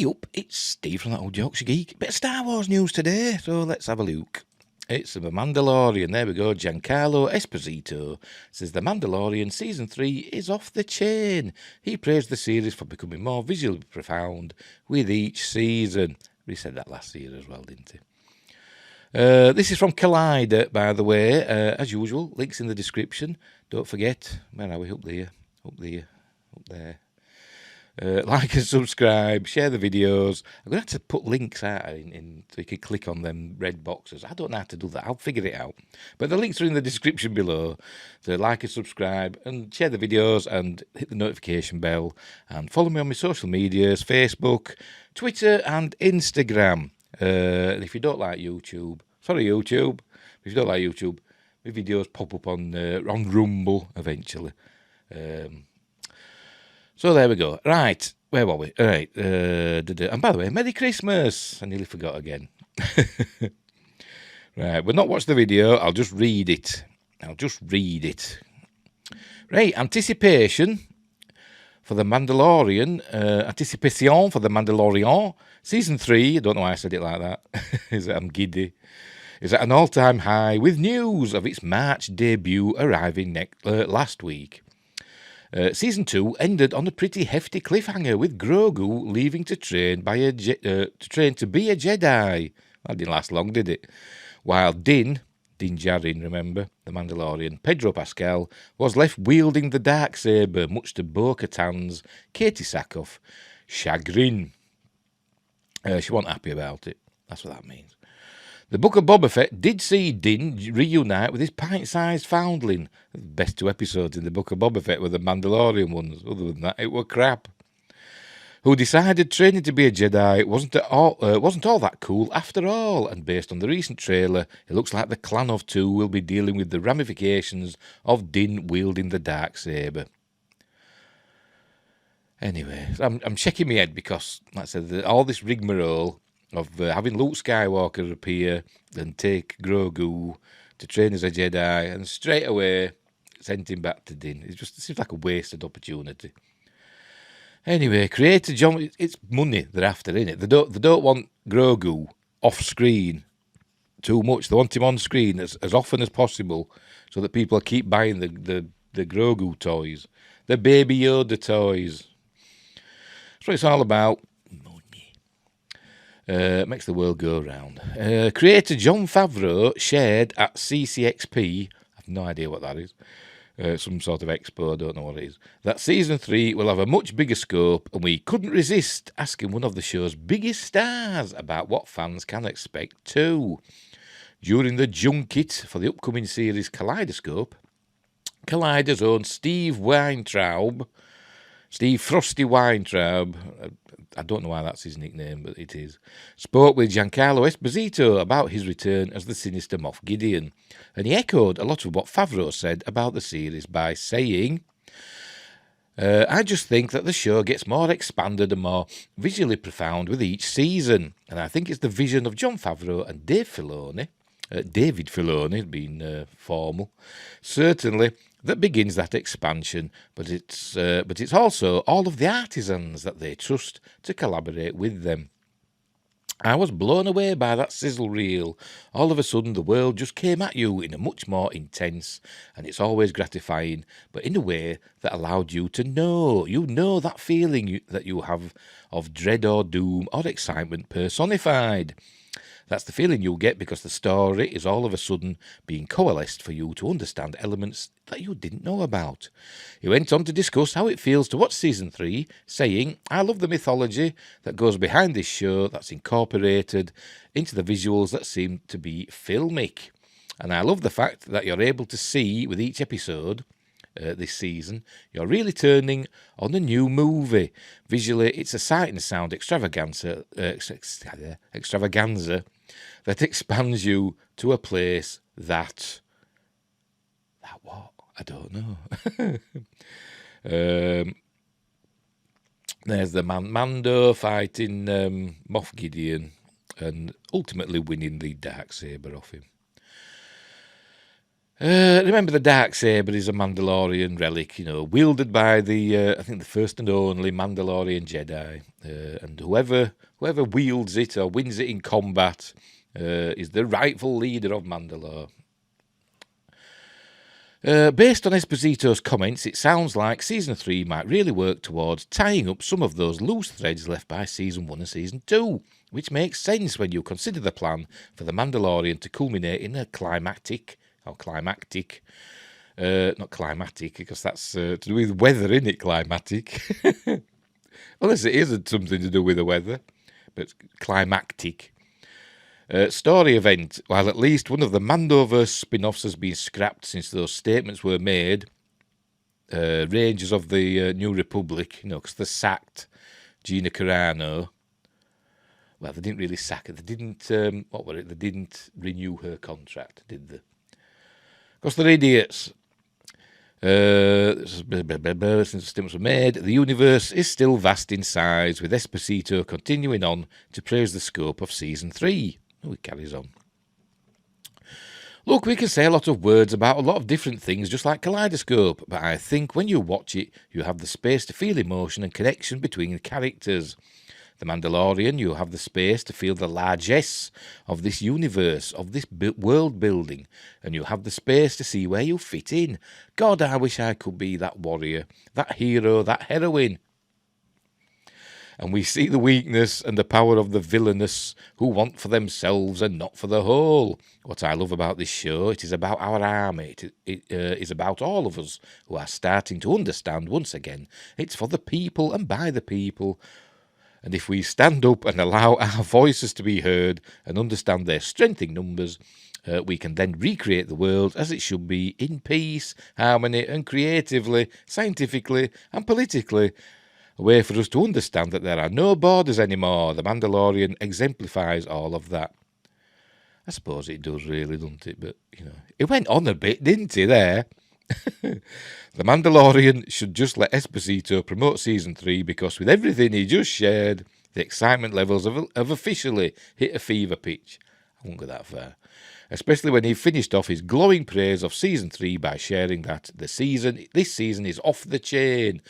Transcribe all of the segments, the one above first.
Hey up, it's Steve from that old Yorkshire Geek. Bit of Star Wars news today, so let's have a look. It's The Mandalorian. There we go. Giancarlo Esposito says The Mandalorian Season 3 is off the chain. He praised the series for becoming more visually profound with each season. We said that last year as well, didn't he? This is from Collider, by the way. As usual, links in the description. Don't forget, where are we? Up there. Like and subscribe, share the videos. I'm going to have to put links out in so you can click on them red boxes. I don't know how to do that. I'll figure it out. But the links are in the description below. So like and subscribe and share the videos and hit the notification bell. And follow me on my social medias, Facebook, Twitter and Instagram. And if you don't like YouTube, sorry YouTube, if you don't like YouTube, my videos pop up on Rumble eventually. So there we go. Right, where were we? All right. And by the way, Merry Christmas. I nearly forgot again. Right, we'll not watch the video. I'll just read it. Right, anticipation for The Mandalorian. Anticipation for The Mandalorian. Season 3, I don't know why I said it like that. I'm giddy. Is at an all-time high with news of its March debut arriving last week. Season 2 ended on a pretty hefty cliffhanger with Grogu leaving to train to be a Jedi. That didn't last long, did it? While Din Djarin, remember, the Mandalorian, Pedro Pascal, was left wielding the Darksaber, much to Bo-Katan's Katie Sackhoff chagrin. She wasn't happy about it. That's what that means. The Book of Boba Fett did see Din reunite with his pint-sized foundling. The best 2 episodes in the Book of Boba Fett were the Mandalorian ones. Other than that, it were crap. Who decided training to be a Jedi wasn't all that cool after all, and based on the recent trailer, it looks like the clan of 2 will be dealing with the ramifications of Din wielding the Darksaber. Anyway, I'm shaking my head because, like I said, all this rigmarole of having Luke Skywalker appear and take Grogu to train as a Jedi, and straight away sent him back to Din. It seems like a wasted opportunity. Anyway, creator John, it's money they're after, innit? They don't want Grogu off screen too much. They want him on screen as often as possible, so that people keep buying the Grogu toys, the Baby Yoda toys. That's what it's all about. Makes the world go round. Creator Jon Favreau shared at CCXP, I have no idea what that is, some sort of expo, I don't know what it is, that Season 3 will have a much bigger scope, and we couldn't resist asking one of the show's biggest stars about what fans can expect too. During the junket for the upcoming series Kaleidoscope, Collider's own Steve Frosty Weintraub, I don't know why that's his nickname, but it is, spoke with Giancarlo Esposito about his return as the sinister Moff Gideon, and he echoed a lot of what Favreau said about the series by saying, I just think that the show gets more expanded and more visually profound with each season, and I think it's the vision of Jon Favreau and David Filoni, being formal, certainly, that begins that expansion, but it's also all of the artisans that they trust to collaborate with them. I was blown away by that sizzle reel. All of a sudden the world just came at you in a much more intense, and it's always gratifying, but in a way that allowed you to know. You know that feeling that you have of dread or doom or excitement personified. That's the feeling you'll get because the story is all of a sudden being coalesced for you to understand elements that you didn't know about. He went on to discuss how it feels to watch Season 3, saying, I love the mythology that goes behind this show that's incorporated into the visuals that seem to be filmic. And I love the fact that you're able to see with each episode this season, you're really turning on a new movie. Visually, it's a sight and sound extravaganza that expands you to a place that what? I don't know. There's the Mando fighting Moff Gideon and ultimately winning the Darksaber off him. Remember, the Darksaber is a Mandalorian relic, wielded by the I think the first and only Mandalorian Jedi, and whoever wields it or wins it in combat is the rightful leader of Mandalore. Based on Esposito's comments, it sounds like Season 3 might really work towards tying up some of those loose threads left by Season 1 and Season 2, which makes sense when you consider the plan for The Mandalorian to culminate in a climactic, not climatic, because that's to do with weather, isn't it, climatic? Unless it isn't something to do with the weather, but climactic. Story event. While at least one of the Mandoverse spin-offs has been scrapped since those statements were made, Rangers of the New Republic, because they sacked Gina Carano. Well, they didn't really sack her. They didn't, They didn't renew her contract, did they? Because they're idiots. Since the statements were made, the universe is still vast in size, with Esposito continuing on to praise the scope of Season 3. Oh, it carries on. Look, we can say a lot of words about a lot of different things, just like Kaleidoscope, but I think when you watch it, you have the space to feel emotion and connection between the characters. The Mandalorian, you have the space to feel the largesse of this universe, of this world building, and you have the space to see where you fit in. God, I wish I could be that warrior, that hero, that heroine. And we see the weakness and the power of the villainous who want for themselves and not for the whole. What I love about this show, it is about our army. It is about all of us who are starting to understand once again. It's for the people and by the people. And if we stand up and allow our voices to be heard and understand their strength in numbers, we can then recreate the world as it should be, in peace, harmony, and creatively, scientifically, and politically. A way for us to understand that there are no borders anymore. The Mandalorian exemplifies all of that. I suppose it does really, doesn't it? But, it went on a bit, didn't it, there? The Mandalorian should just let Esposito promote Season 3 because with everything he just shared, the excitement levels have officially hit a fever pitch. I won't go that far. Especially when he finished off his glowing praise of Season 3 by sharing that this season is off the chain.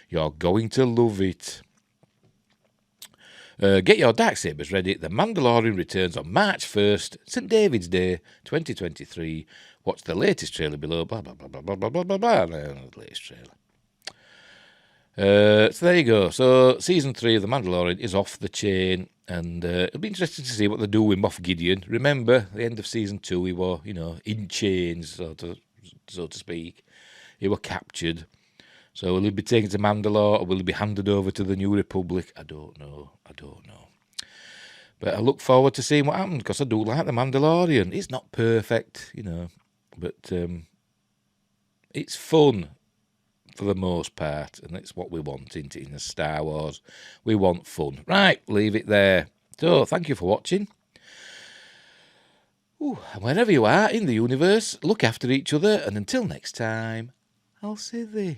You're going to love it. Get your Darksabers ready. The Mandalorian returns on March 1st, St. David's Day, 2023. Watch the latest trailer below. Blah, blah, blah, blah, blah, blah, blah, blah. The latest trailer. So there you go. So Season 3 of The Mandalorian is off the chain. And it'll be interesting to see what they do with Moff Gideon. Remember, at the end of Season 2, he was, in chains, so to speak. He was captured. So will he be taken to Mandalore or will he be handed over to the New Republic? I don't know. But I look forward to seeing what happens because I do like the Mandalorian. It's not perfect, but it's fun for the most part, and it's what we want, isn't it, in the Star Wars. We want fun. Right, leave it there. So, thank you for watching. And wherever you are in the universe, look after each other, and until next time, I'll see thee.